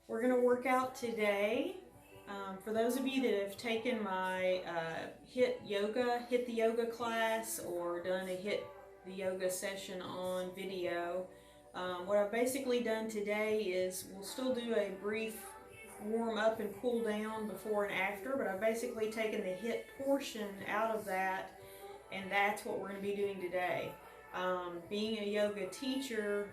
We're going to work out today. For those of you that have taken my HIIT the yoga class, or done a HIIT the yoga session on video, what I've basically done today is we'll still do a brief warm up and cool down before and after, but I've basically taken the HIIT portion out of that, and that's what we're going to be doing today. Being a yoga teacher,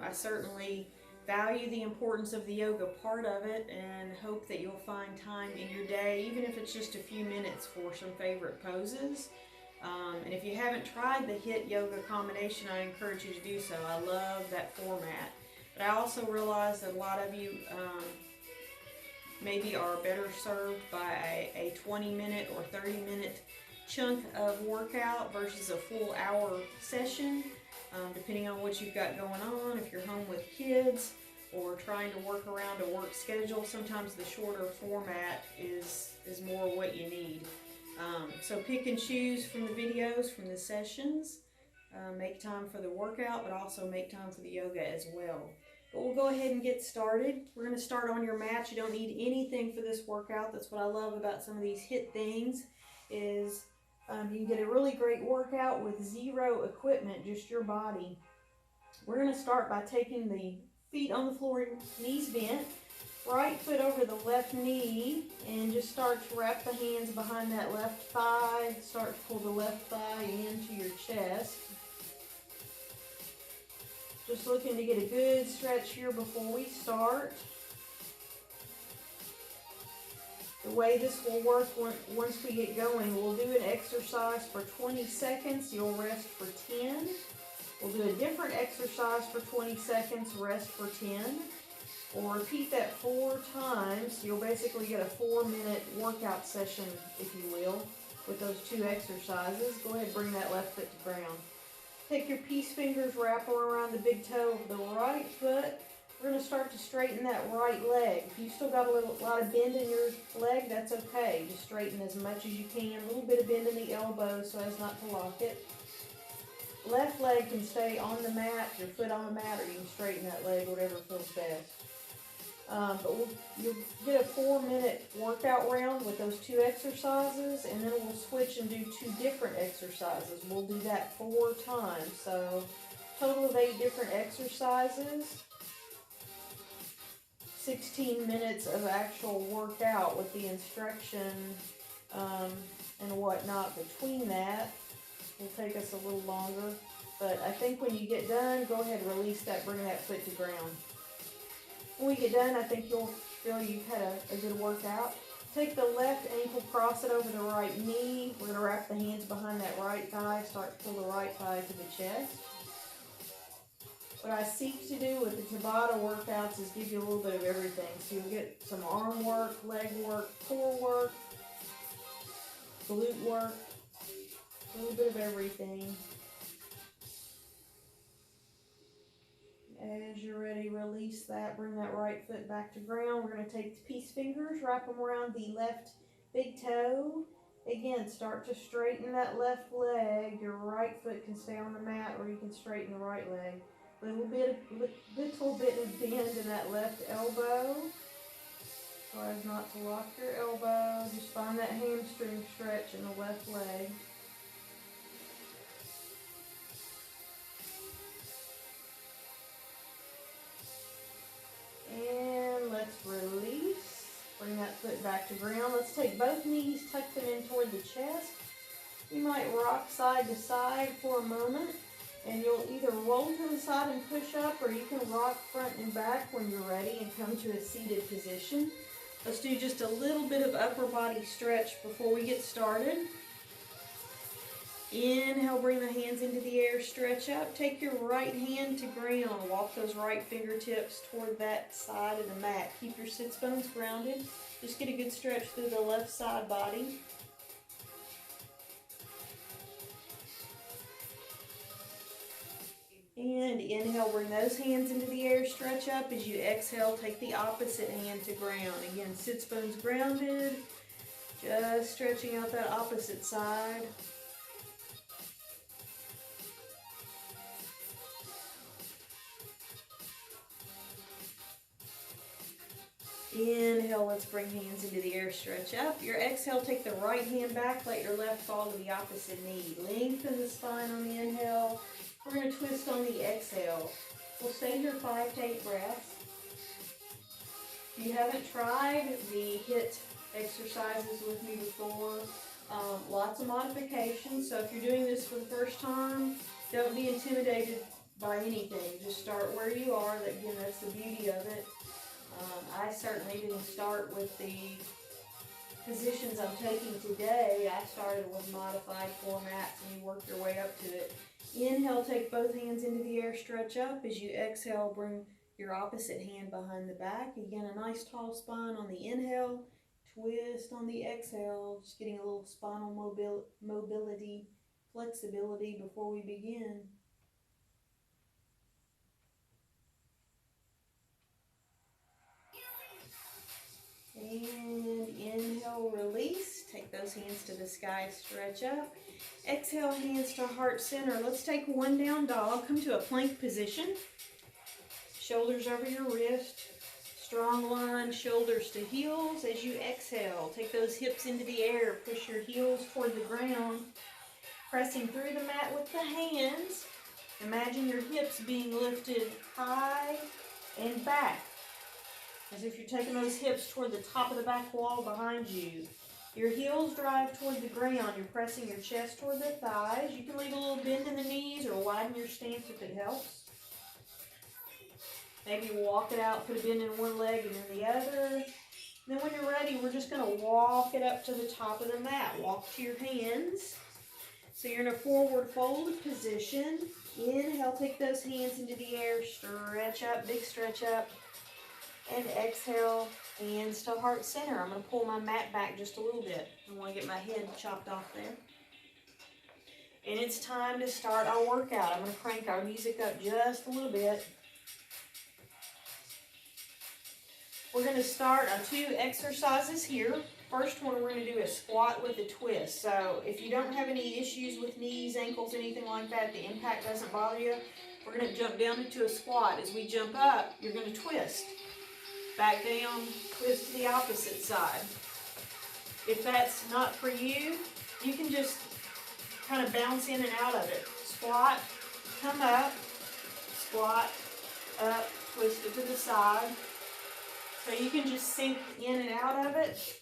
I certainly value the importance of the yoga part of it, and hope that you'll find time in your day, even if it's just a few minutes, for some favorite poses. And if you haven't tried the HIIT yoga combination, I encourage you to do so. I love that format. But I also realize that a lot of you maybe are better served by a 20-minute or 30-minute chunk of workout versus a full hour session. Depending on what you've got going on, if you're home with kids or trying to work around a work schedule, sometimes the shorter format is more what you need. So pick and choose from the videos, from the sessions. Make time for the workout, but also make time for the yoga as well. But we'll go ahead and get started. We're going to start on your mat. You don't need anything for this workout. That's what I love about some of these HIIT things, is you can get a really great workout with zero equipment, just your body. We're going to start by taking the feet on the floor, knees bent, right foot over the left knee, and just start to wrap the hands behind that left thigh. Start to pull the left thigh into your chest. Just looking to get a good stretch here before we start. The way this will work once we get going, we'll do an exercise for 20 seconds, you'll rest for 10. We'll do a different exercise for 20 seconds, rest for 10. We'll repeat that 4 times. You'll basically get a 4-minute workout session, if you will, with those 2 exercises. Go ahead and bring that left foot to ground. Take your peace fingers, wrap them around the big toe of the right foot. We're going to start to straighten that right leg. If you still got a lot of bend in your leg, that's okay. Just straighten as much as you can. A little bit of bend in the elbow so as not to lock it. Left leg can stay on the mat, your foot on the mat, or you can straighten that leg, whatever feels best. But you'll get a 4-minute workout round with those 2 exercises, and then we'll switch and do 2 different exercises. We'll do that 4 times. So total of 8 different exercises. 16 minutes of actual workout with the instruction and whatnot between that. Will take us a little longer, but I think when you get done, go ahead and release that, bring that foot to ground. When we get done, I think you'll feel you've had a good workout. Take the left ankle, cross it over the right knee. We're going to wrap the hands behind that right thigh, start to pull the right thigh to the chest. What I seek to do with the Tabata workouts is give you a little bit of everything. So you'll get some arm work, leg work, core work, glute work, a little bit of everything. As you're ready, release that. Bring that right foot back to ground. We're going to take the peace fingers, wrap them around the left big toe. Again, start to straighten that left leg. Your right foot can stay on the mat, or you can straighten the right leg. Little bit of bend in that left elbow, so as not to lock your elbow. Just find that hamstring stretch in the left leg. And let's release. Bring that foot back to ground. Let's take both knees, tuck them in toward the chest. You might rock side to side for a moment, and you'll either roll to the side and push up, or you can rock front and back when you're ready and come to a seated position. Let's do just a little bit of upper body stretch before we get started. Inhale, bring the hands into the air, stretch up. Take your right hand to ground. Walk those right fingertips toward that side of the mat. Keep your sits bones grounded. Just get a good stretch through the left side body. And inhale, bring those hands into the air, stretch up. As you exhale, take the opposite hand to ground. Again, sits bones grounded. Just stretching out that opposite side. Inhale, let's bring hands into the air, stretch up. Your exhale, take the right hand back, let your left fall to the opposite knee. Lengthen the spine on the inhale. We're going to twist on the exhale. We'll stay here 5 to 8 breaths. If you haven't tried the HIIT exercises with me before, lots of modifications. So if you're doing this for the first time, don't be intimidated by anything. Just start where you are. Again, that's the beauty of it. I certainly didn't start with the positions I'm taking today. I started with modified formats, and you work your way up to it. Inhale, take both hands into the air, stretch up. As you exhale, bring your opposite hand behind the back. Again, a nice tall spine on the inhale, twist on the exhale, just getting a little spinal mobility, flexibility before we begin. And inhale, release. Take those hands to the sky, stretch up. Exhale, hands to heart center. Let's take one down dog. Come to a plank position. Shoulders over your wrist. Strong line, shoulders to heels. As you exhale, take those hips into the air. Push your heels toward the ground. Pressing through the mat with the hands. Imagine your hips being lifted high and back, as if you're taking those hips toward the top of the back wall behind you. Your heels drive toward the ground. You're pressing your chest toward the thighs. You can leave a little bend in the knees or widen your stance if it helps. Maybe walk it out, put a bend in one leg and then the other. Then when you're ready, we're just going to walk it up to the top of the mat. Walk to your hands. So you're in a forward fold position. Inhale, take those hands into the air. Stretch up, big stretch up. And exhale, hands to heart center. I'm going to pull my mat back just a little bit. I want to get my head chopped off there. And it's time to start our workout. I'm going to crank our music up just a little bit. We're going to start our 2 exercises here. First one we're going to do a squat with a twist. So if you don't have any issues with knees, ankles, anything like that, the impact doesn't bother you, we're going to jump down into a squat. As we jump up, you're going to twist. Back down, twist to the opposite side. If that's not for you, you can just kind of bounce in and out of it. Squat, come up, squat, up, twist it to the side. So you can just sink in and out of it.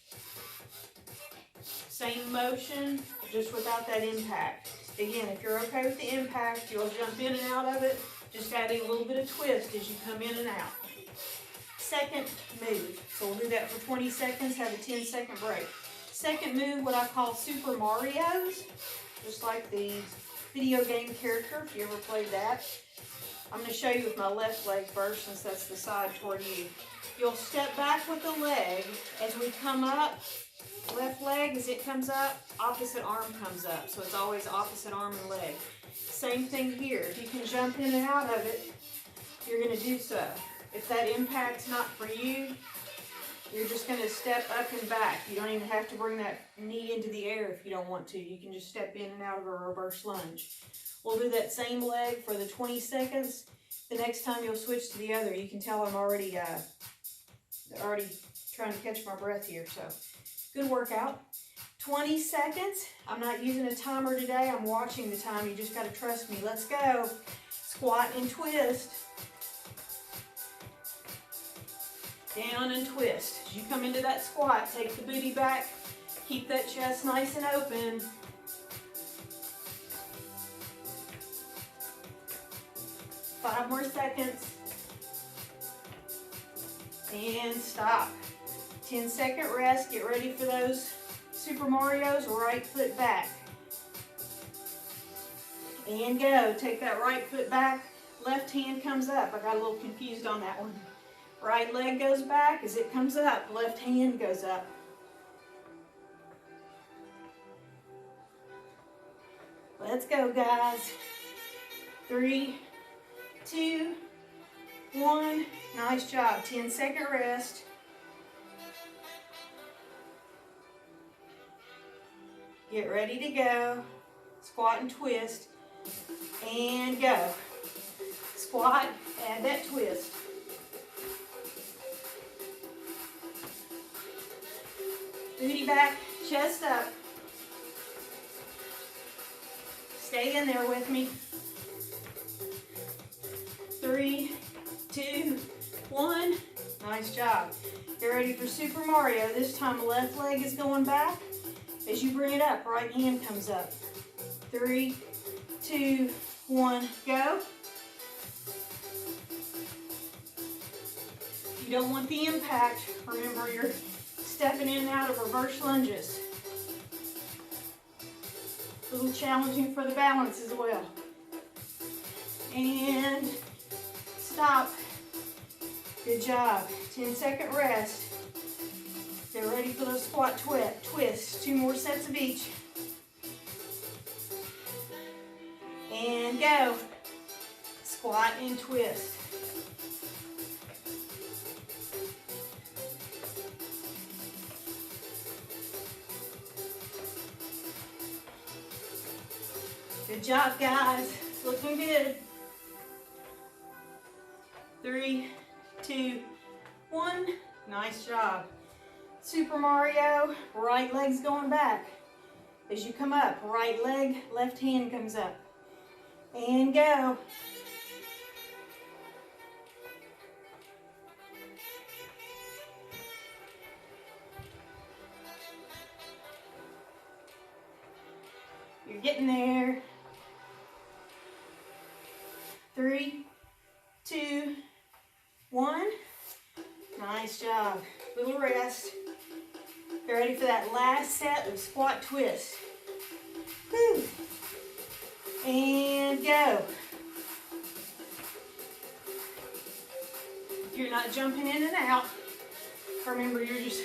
Same motion, just without that impact. Again, if you're okay with the impact, you'll jump in and out of it, just adding a little bit of twist as you come in and out. Second move. So we'll do that for 20 seconds, have a 10-second break. Second move, what I call Super Mario's, just like the video game character, if you ever played that. I'm going to show you with my left leg first, since that's the side toward you. You'll step back with the leg as we come up. Left leg, as it comes up, opposite arm comes up. So it's always opposite arm and leg. Same thing here. If you can jump in and out of it, you're going to do so. If that impact's not for you, you're just going to step up and back. You don't even have to bring that knee into the air if you don't want to. You can just step in and out of a reverse lunge. We'll do that same leg for the 20 seconds. The next time you'll switch to the other. You can tell I'm already trying to catch my breath here. So good workout. 20 seconds. I'm not using a timer today. I'm watching the time. You just got to trust me. Let's go. Squat and twist. Down and twist. As you come into that squat, take the booty back. Keep that chest nice and open. Five more seconds. And stop. 10-second rest. Get ready for those Super Mario's. Right foot back. And go. Take that right foot back. Left hand comes up. I got a little confused on that one. Right leg goes back. As it comes up, left hand goes up. Let's go, guys. 3, 2, 1. Nice job. 10-second rest. Get ready to go. Squat and twist. And go. Squat, add that twist. Booty back, chest up. Stay in there with me. 3, 2, 1. Nice job. Get ready for Super Mario. This time left leg is going back. As you bring it up, right hand comes up. 3, 2, 1, go. If you don't want the impact, remember you're stepping in and out of reverse lunges. A little challenging for the balance as well. And stop. Good job. 10-second rest. Get ready for the squat twist. 2 more sets of each. And go. Squat and twist. Good job, guys. Looking good. 3, 2, 1. Nice job. Super Mario, right leg's going back. As you come up, right leg, left hand comes up. And go. You're getting there. 3, 2, 1. Nice job. Little rest. Get ready for that last set of squat twist. Whew. And go. You're not jumping in and out. Remember, you're just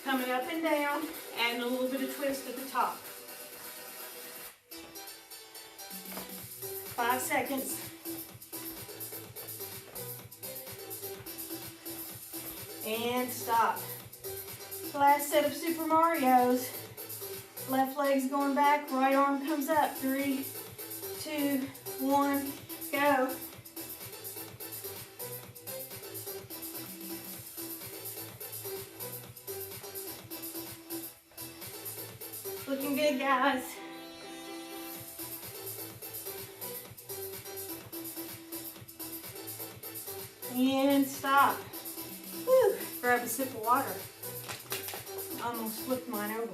coming up and down, adding a little bit of twist at the top. 5 seconds. And stop. Last set of Super Marios. Left leg's going back, right arm comes up. 3, 2, 1, go. Looking good, guys. And stop. Whew. Grab a sip of water. Almost flipped mine over.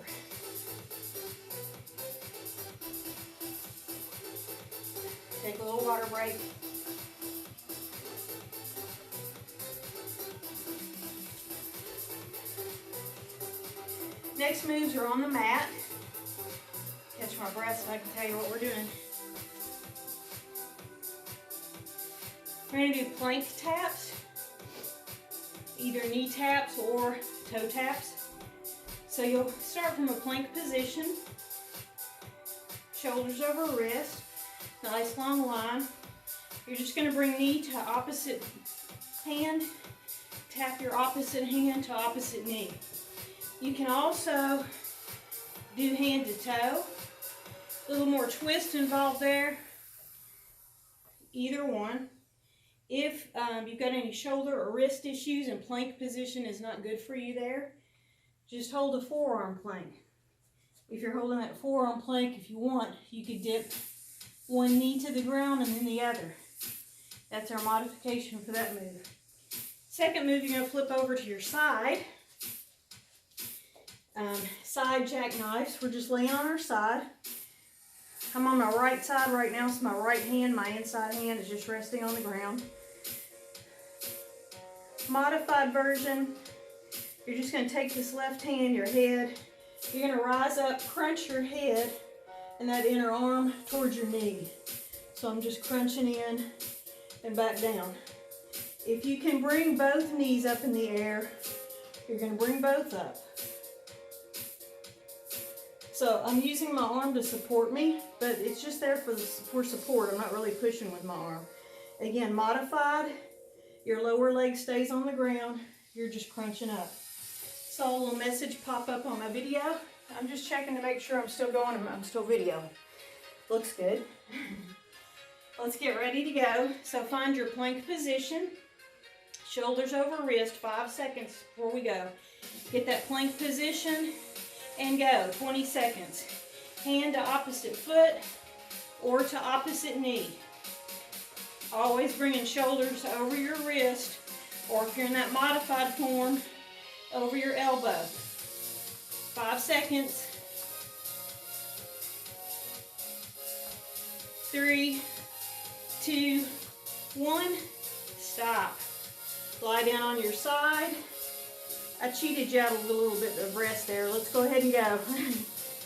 Take a little water break. Next moves are on the mat. Catch my breath so I can tell you what we're doing. We're going to do plank taps, either knee taps or toe taps. So you'll start from a plank position, shoulders over wrist, nice long line. You're just going to bring knee to opposite hand, tap your opposite hand to opposite knee. You can also do hand to toe. A little more twist involved there. Either one. If you've got any shoulder or wrist issues and plank position is not good for you there, just hold a forearm plank. If you're holding that forearm plank, if you want, you could dip one knee to the ground and then the other. That's our modification for that move. Second move, you're going to flip over to your side. Side jackknives. We're just laying on our side. I'm on my right side right now, so my right hand, my inside hand is just resting on the ground. Modified version, you're just going to take this left hand, your head, you're going to rise up, crunch your head and that inner arm towards your knee. So I'm just crunching in and back down. If you can bring both knees up in the air, you're going to bring both up. So I'm using my arm to support me, but it's just there for support. I'm not really pushing with my arm. Again, modified, your lower leg stays on the ground. You're just crunching up. Saw a little message pop up on my video. I'm just checking to make sure I'm still going and I'm still videoing. Looks good. Let's get ready to go. So find your plank position. Shoulders over wrist, 5 seconds before we go. Get that plank position and go, 20 seconds. Hand to opposite foot or to opposite knee. Always bringing shoulders over your wrist, or if you're in that modified form, over your elbow. 5 seconds. 3, 2, 1. Stop. Lie down on your side. I cheated you out of a little bit of rest there. Let's go ahead and go.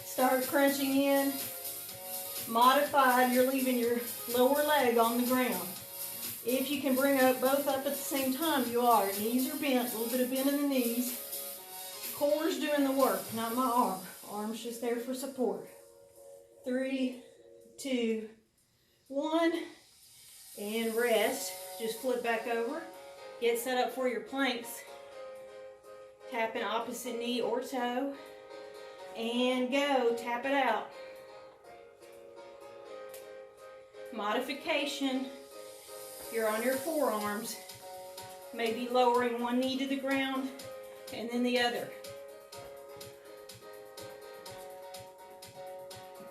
Start crunching in. Modified, you're leaving your lower leg on the ground. If you can bring both up at the same time, you are. Knees are bent, a little bit of bend in the knees. Core's doing the work, not my arm. Arm's just there for support. 3, 2, 1, and rest. Just flip back over. Get set up for your planks. Tap in opposite knee or toe. And go, tap it out. Modification. You're on your forearms. Maybe lowering one knee to the ground and then the other.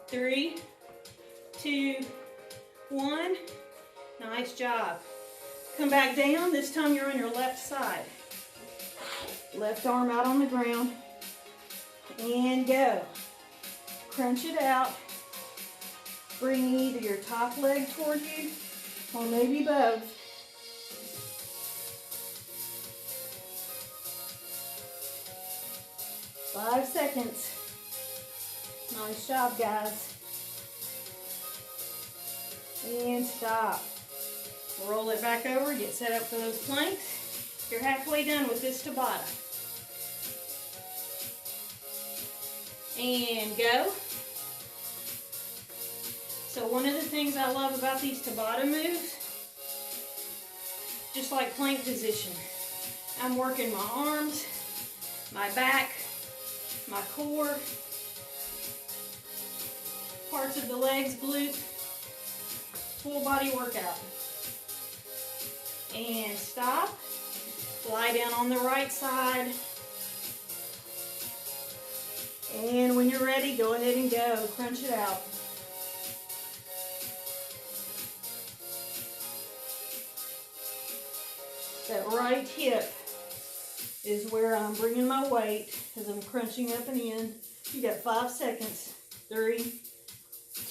3, 2, 1. Nice job. Come back down. This time you're on your left side. Left arm out on the ground. And go. Crunch it out. Bring either your top leg toward you or maybe both. 5 seconds. Nice job, guys. And stop. Roll it back over, get set up for those planks. You're halfway done with this Tabata. And go. So one of the things I love about these Tabata moves, just like plank position, I'm working my arms, my back, my core, parts of the legs, glutes, full body workout. And stop. Lie down on the right side. And when you're ready, go ahead and go. Crunch it out. That right hip is where I'm bringing my weight as I'm crunching up and in. You got 5 seconds. 3,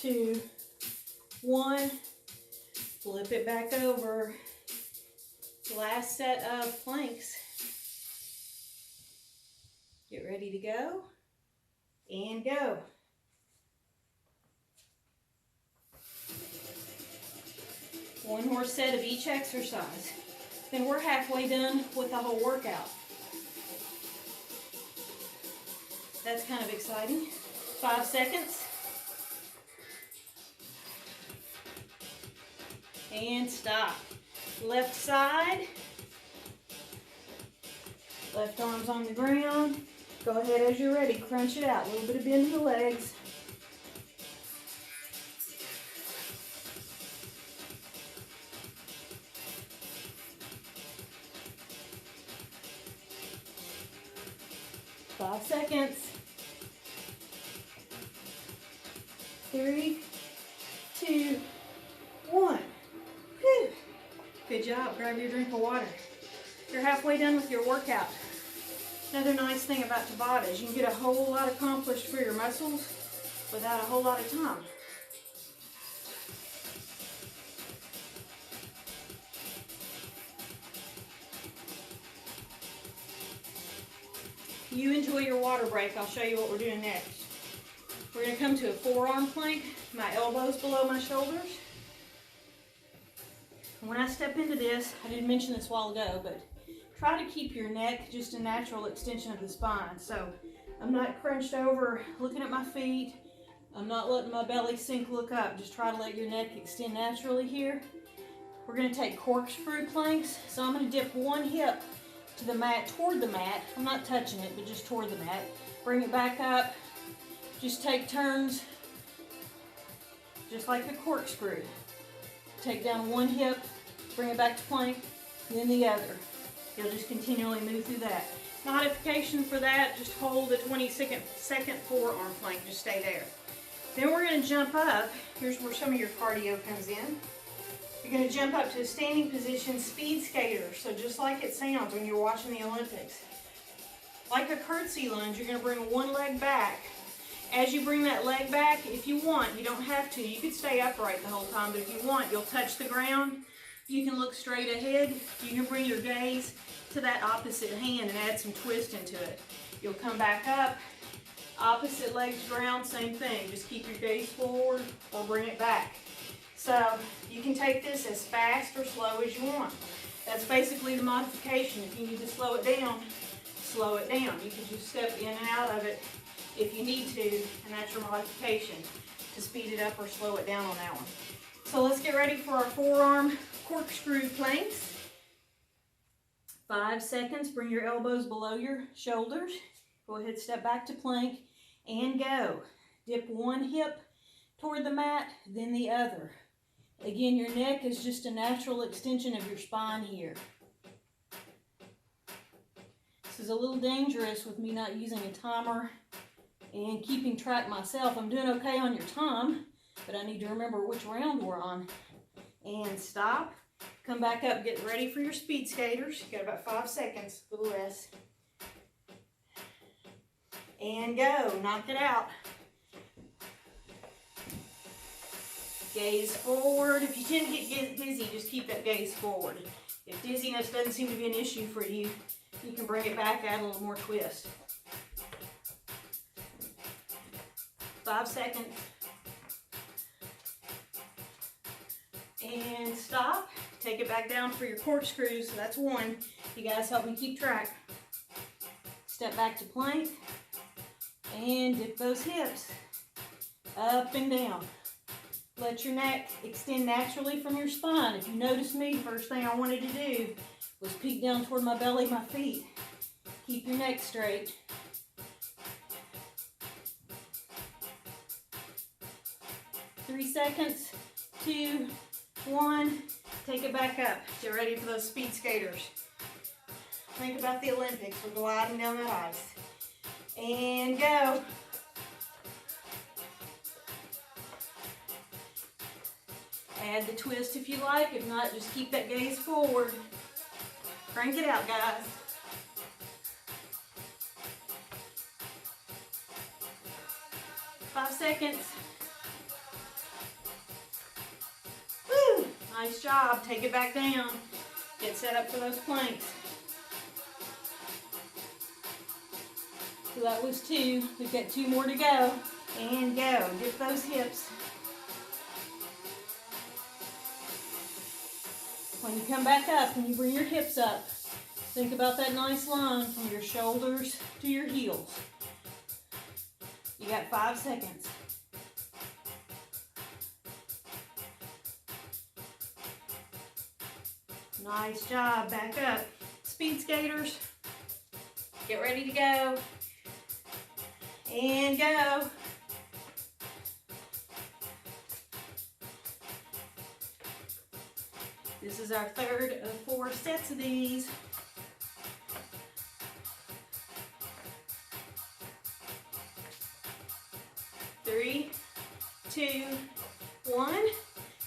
2, 1. Flip it back over. Last set of planks. Get ready to go. And go. One more set of each exercise. Then we're halfway done with the whole workout. That's kind of exciting. 5 seconds. And stop. Left side. Left arm's on the ground. Go ahead as you're ready. Crunch it out. A little bit of bend in the legs. Five seconds. 3, 2, 1. Whew. Good job. Grab your drink of water. You're halfway done with your workout. Another nice thing about Tabata is you can get a whole lot accomplished for your muscles without a whole lot of time. You enjoy your water break. I'll show you what we're doing next. We're going to come to a forearm plank. My elbows below my shoulders. When I step into this, I didn't mention this a while ago, but try to keep your neck just a natural extension of the spine. So I'm not crunched over looking at my feet. I'm not letting my belly sink, look up. Just try to let your neck extend naturally here. We're going to take corkscrew planks. So I'm going to dip one hip to the mat, toward the mat. I'm not touching it, but just toward the mat. Bring it back up. Just take turns, just like the corkscrew. Take down one hip, bring it back to plank, then the other. You'll just continually move through that. Modification for that, just hold the 20-second forearm plank. Just stay there. Then we're going to jump up. Here's where some of your cardio comes in. You're going to jump up to a standing position, speed skater. So just like it sounds when you're watching the Olympics. Like a curtsy lunge, you're going to bring one leg back. As you bring that leg back, if you want, you don't have to. You could stay upright the whole time, but if you want, you'll touch the ground. You can look straight ahead. You can bring your gaze to that opposite hand and add some twist into it. You'll come back up. Opposite legs ground, same thing. Just keep your gaze forward or bring it back. So you can take this as fast or slow as you want. That's basically the modification. If you need to slow it down, slow it down. You can just step in and out of it if you need to, and that's your modification to speed it up or slow it down on that one. So let's get ready for our forearm corkscrew planks. 5 seconds, bring your elbows below your shoulders. Go ahead, step back to plank and go. Dip one hip toward the mat, then the other. Again, your neck is just a natural extension of your spine here. This is a little dangerous with me not using a timer and keeping track myself. I'm doing okay on your time, but I need to remember which round we're on. And stop. Come back up, get ready for your speed skaters. You got about 5 seconds, little rest. And go, knock it out. Gaze forward. If you tend to get dizzy, just keep that gaze forward. If dizziness doesn't seem to be an issue for you, you can bring it back, add a little more twist. 5 seconds. And stop. Take it back down for your corkscrews. So that's one. You guys help me keep track. Step back to plank. And dip those hips. Up and down. Let your neck extend naturally from your spine. If you notice me, the first thing I wanted to do was peek down toward my belly, my feet. Keep your neck straight. Three seconds, 2, 1. Take it back up. Get ready for those speed skaters. Think about the Olympics. We're gliding down that ice. And go. Add the twist if you like. If not, just keep that gaze forward. Crank it out, guys. Five seconds. Woo! Nice job. Take it back down. Get set up for those planks. So that was 2. We've got 2 more to go. And go. Dip those hips. When you come back up, when you bring your hips up, think about that nice line from your shoulders to your heels. You got 5 seconds. Nice job. Back up. Speed skaters. Get ready to go. And go. This is our third of 4 sets of these. Three, 2, 1.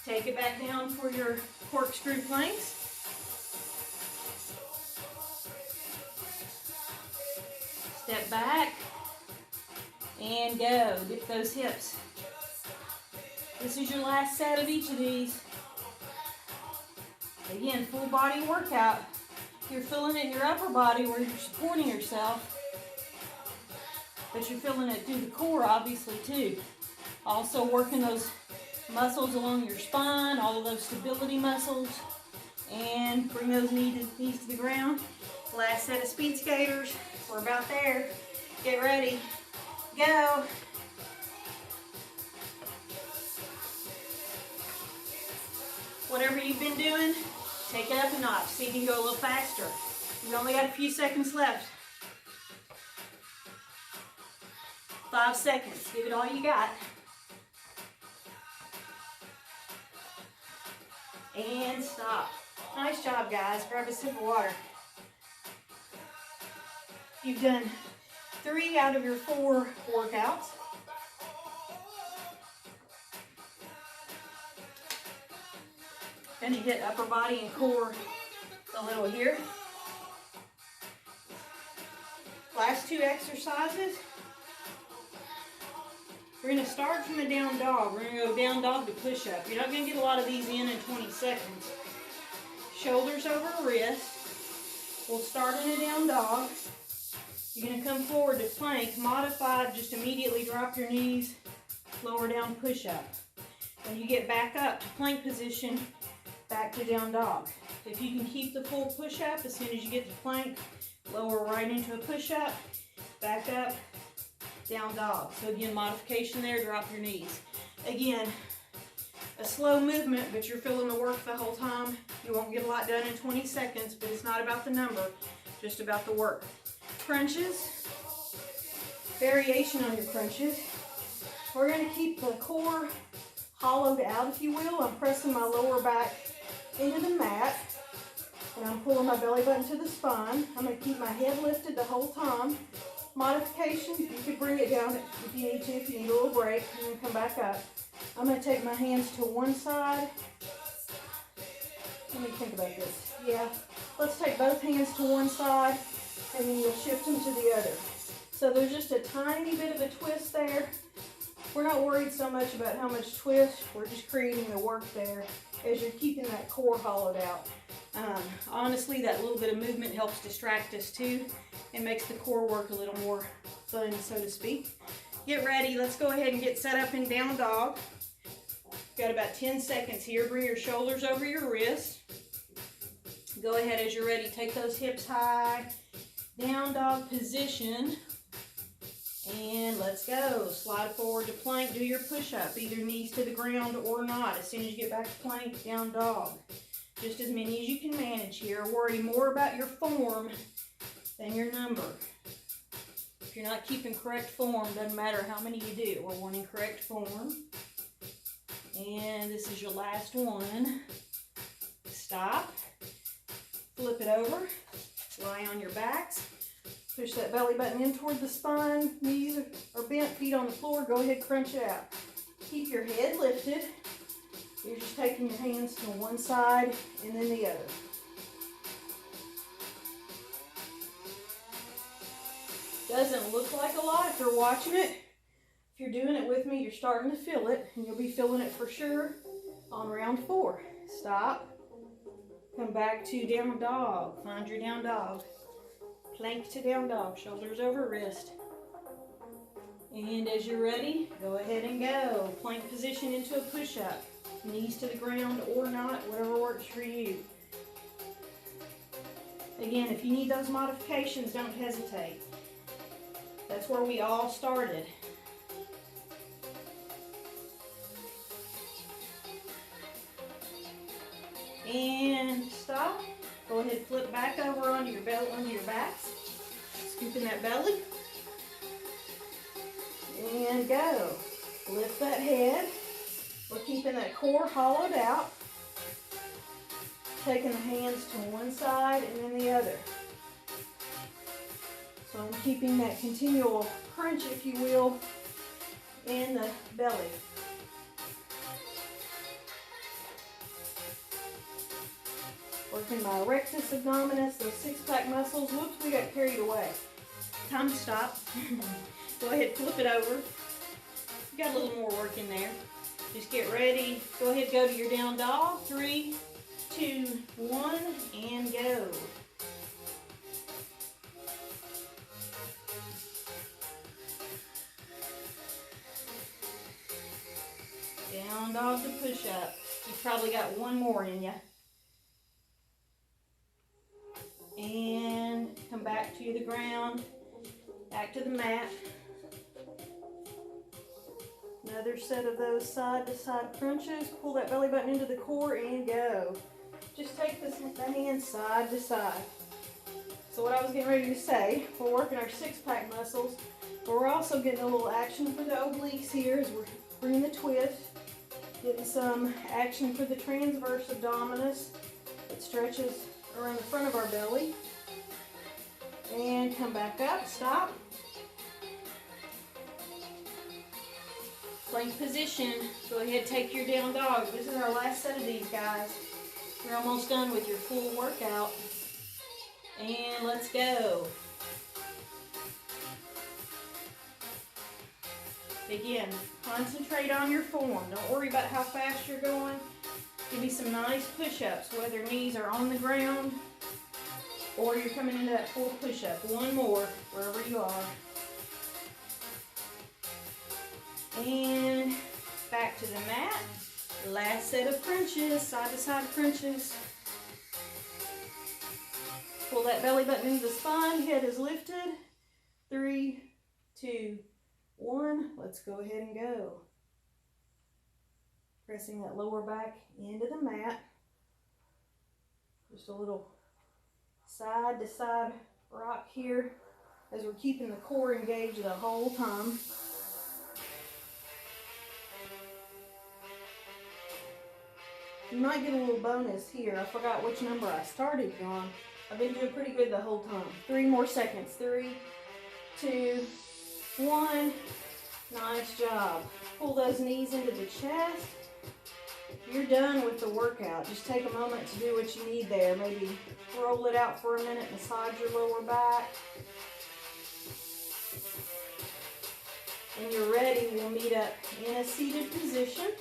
Take it back down for your corkscrew planks. Step back and go. Dip those hips. This is your last set of each of these. Again, full body workout. You're feeling it in your upper body where you're supporting yourself, but you're feeling it through the core, obviously, too. Also working those muscles along your spine, all of those stability muscles, and bring those knees to the ground. Last set of speed skaters. We're about there. Get ready. Go. Whatever you've been doing, take it up a notch. See if you can go a little faster. We've only got a few seconds left. 5 seconds. Give it all you got. And stop. Nice job, guys. Grab a sip of water. You've done 3 out of your 4 workouts. Gonna hit upper body and core a little here. Last 2 exercises. We're gonna start from a down dog. We're gonna go down dog to push up. You're not gonna get a lot of these in 20 seconds. Shoulders over wrist. We'll start in a down dog. You're gonna come forward to plank. Modified, just immediately drop your knees, lower down, push up. When you get back up to plank position, back to down dog. If you can keep the full push up, as soon as you get to plank, lower right into a push up, back up, down dog. So again, modification there, drop your knees. Again, a slow movement, but you're feeling the work the whole time. You won't get a lot done in 20 seconds, but it's not about the number, just about the work. Crunches, variation on your crunches. We're gonna keep the core hollowed out, if you will. I'm pressing my lower back into the mat, and I'm pulling my belly button to the spine. I'm gonna keep my head lifted the whole time. Modification, you could bring it down if you need to, if you need a little break, and then come back up. I'm gonna take my hands to one side. Let me think about this. Yeah, let's take both hands to one side, and then you'll shift them to the other. So there's just a tiny bit of a twist there. We're not worried so much about how much twist, we're just creating the work there as you're keeping that core hollowed out. Honestly, that little bit of movement helps distract us too and makes the core work a little more fun, so to speak. Get ready, let's go ahead and get set up in down dog. Got about 10 seconds here. Bring your shoulders over your wrists. Go ahead as you're ready, take those hips high, down dog position. And let's go. Slide forward to plank. Do your push-up, either knees to the ground or not. As soon as you get back to plank, down dog. Just as many as you can manage here. Worry more about your form than your number. If you're not keeping correct form, doesn't matter how many you do. We're wanting correct form. And this is your last one. Stop. Flip it over. Lie on your backs. Push that belly button in toward the spine. Knees are bent, feet on the floor. Go ahead, crunch it out. Keep your head lifted. You're just taking your hands to one side and then the other. Doesn't look like a lot if you're watching it. If you're doing it with me, you're starting to feel it, and you'll be feeling it for sure on round 4. Stop. Come back to down dog. Find your down dog. Plank to down dog, shoulders over wrist. And as you're ready, go ahead and go. Plank position into a push-up. Knees to the ground or not, whatever works for you. Again, if you need those modifications, don't hesitate. That's where we all started. And stop. Go ahead, flip back over onto your belly, onto your backs. Scooping that belly. And go. Lift that head. We're keeping that core hollowed out. Taking the hands to one side and then the other. So I'm keeping that continual crunch, if you will, in the belly. Working my rectus abdominis, those six-pack muscles. Whoops, we got carried away. Time to stop. Go ahead, flip it over. You got a little more work in there. Just get ready. Go ahead, go to your down dog. 3, 2, 1, and go. Down dog to push up. You've probably got one more in you. And come back to the ground, back to the mat. Another set of those side to side crunches. Pull that belly button into the core and go. Just take the hands side to side. So what I was getting ready to say, we're working our six-pack muscles, but we're also getting a little action for the obliques here as we're bringing the twist. Getting some action for the transverse abdominis that stretches around the front of our belly. And come back up, stop. Plank position. Go ahead, take your down dog. This is our last set of these, guys. You're almost done with your full workout. And let's go. Again, concentrate on your form. Don't worry about how fast you're going. Give me some nice push-ups, whether knees are on the ground or you're coming into that full push-up. One more, wherever you are. And back to the mat. Last set of crunches, side-to-side crunches. Pull that belly button into the spine, head is lifted. 3, 2, 1. Let's go ahead and go. Pressing that lower back into the mat. Just a little side-to-side rock here as we're keeping the core engaged the whole time. You might get a little bonus here. I forgot which number I started on. I've been doing pretty good the whole time. 3 more seconds. 3, 2, 1. Nice job. Pull those knees into the chest. You're done with the workout. Just take a moment to do what you need there. Maybe roll it out for a minute, massage your lower back. When you're ready, we'll meet up in a seated position.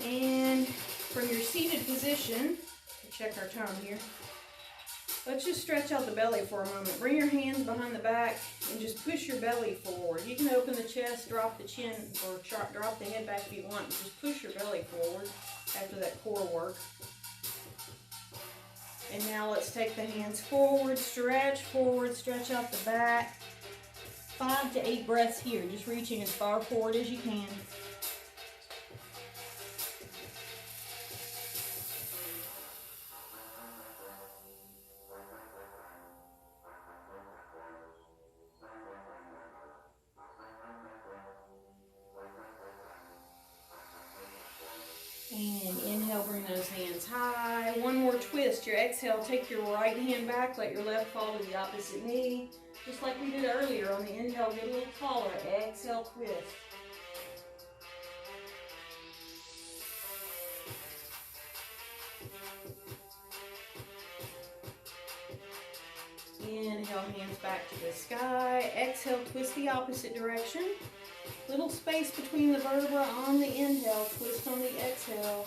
And from your seated position, check our time here. Let's just stretch out the belly for a moment. Bring your hands behind the back and just push your belly forward. You can open the chest, drop the chin, or drop the head back if you want. Just push your belly forward after that core work. And now let's take the hands forward, stretch out the back. 5 to 8 breaths here, just reaching as far forward as you can. And inhale, bring those hands high. One more twist. Your exhale, take your right hand back, let your left fall to the opposite knee. Just like we did earlier on the inhale, get a little taller. Exhale, twist. Inhale, hands back to the sky. Exhale, twist the opposite direction. Little space between the vertebrae on the inhale, twist on the exhale.